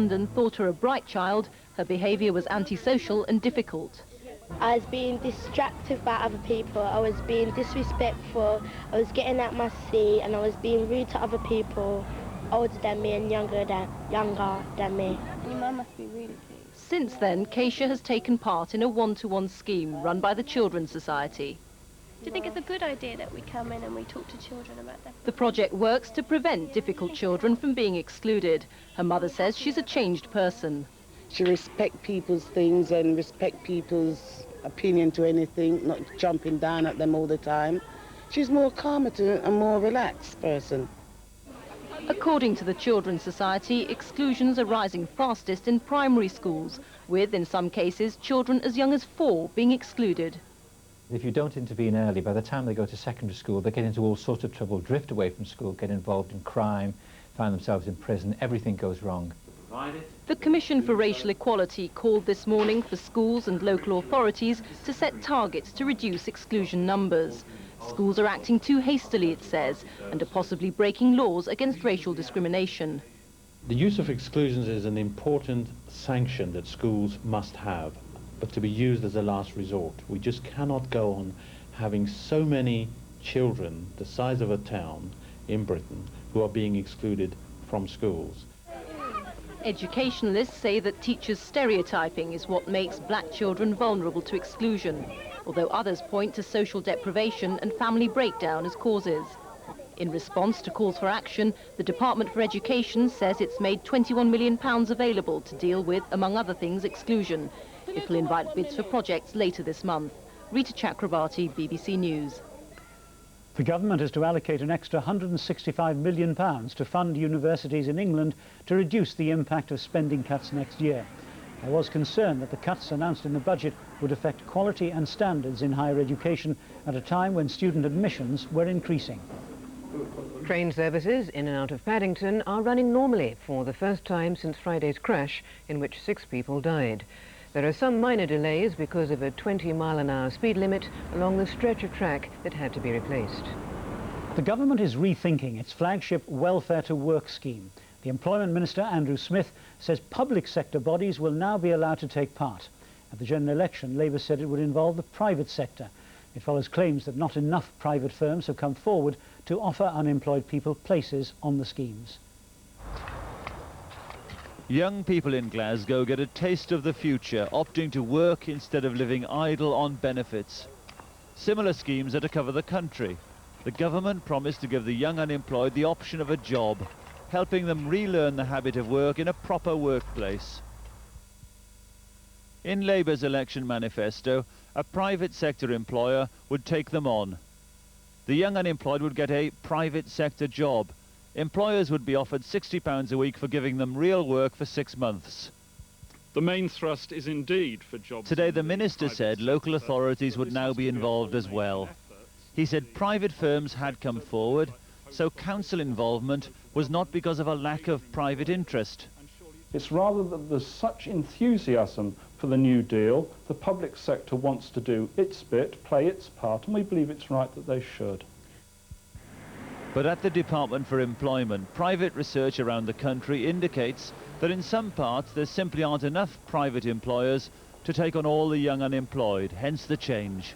London thought her a bright child, her behaviour was antisocial and difficult. I was being distracted by other people, I was being disrespectful, I was getting out my seat and I was being rude to other people older than me and younger than me. Your mum must be really pleased. Since then, Keisha has taken part in a one-to-one scheme run by the Children's Society. Do you think it's a good idea that we come in and we talk to children about that? The project works to prevent difficult children from being excluded. Her mother says she's a changed person. She respects people's things and respect people's opinion to anything, not jumping down at them all the time. She's more calmer to a more relaxed person. According to the Children's Society, exclusions are rising fastest in primary schools, with, in some cases, children as young as 4 being excluded. If you don't intervene early, by the time they go to secondary school, they get into all sorts of trouble, drift away from school, get involved in crime, find themselves in prison, everything goes wrong. The Commission for Racial Equality called this morning for schools and local authorities to set targets to reduce exclusion numbers. Schools are acting too hastily, it says, and are possibly breaking laws against racial discrimination. The use of exclusions is an important sanction that schools must have, but to be used as a last resort. We just cannot go on having so many children the size of a town in Britain who are being excluded from schools. Educationalists say that teachers' stereotyping is what makes black children vulnerable to exclusion, although others point to social deprivation and family breakdown as causes. In response to calls for action, the Department for Education says it's made £21 million available to deal with, among other things, exclusion. It will invite bids for projects later this month. Rita Chakrabarti, BBC News. The government is to allocate an extra £165 million to fund universities in England to reduce the impact of spending cuts next year. There was concern that the cuts announced in the budget would affect quality and standards in higher education at a time when student admissions were increasing. Train services in and out of Paddington are running normally for the first time since Friday's crash in which 6 people died. There are some minor delays because of a 20-mile-an-hour speed limit along the stretch of track that had to be replaced. The government is rethinking its flagship Welfare to Work scheme. The Employment Minister, Andrew Smith, says public sector bodies will now be allowed to take part. At the general election, Labour said it would involve the private sector. It follows claims that not enough private firms have come forward to offer unemployed people places on the schemes. Young people in Glasgow get a taste of the future, opting to work instead of living idle on benefits. Similar schemes are to cover the country. The government promised to give the young unemployed the option of a job, helping them relearn the habit of work in a proper workplace. In Labour's election manifesto, a private sector employer would take them on. The young unemployed would get a private sector job. Employers would be offered £60 a week for giving them real work for 6 months. The main thrust is indeed for jobs. Today the Minister said local authorities would now be involved as well. He said private firms had come forward, so council involvement was not because of a lack of private interest. It's rather that there's such enthusiasm for the New Deal, the public sector wants to do its bit, play its part, and we believe it's right that they should. But at the Department for Employment, private research around the country indicates that in some parts there simply aren't enough private employers to take on all the young unemployed, hence the change.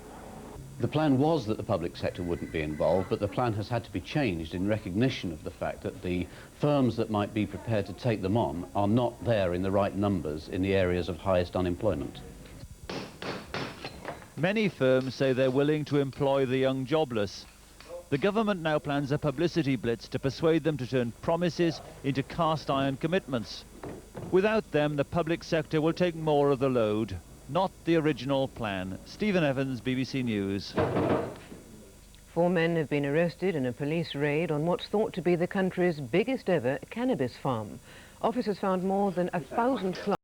The plan was that the public sector wouldn't be involved, but the plan has had to be changed in recognition of the fact that the firms that might be prepared to take them on are not there in the right numbers in the areas of highest unemployment. Many firms say they're willing to employ the young jobless. The government now plans a publicity blitz to persuade them to turn promises into cast-iron commitments. Without them, the public sector will take more of the load. Not the original plan. Stephen Evans, BBC News. 4 men have been arrested in a police raid on what's thought to be the country's biggest ever cannabis farm. Officers found more than 1,000 plants.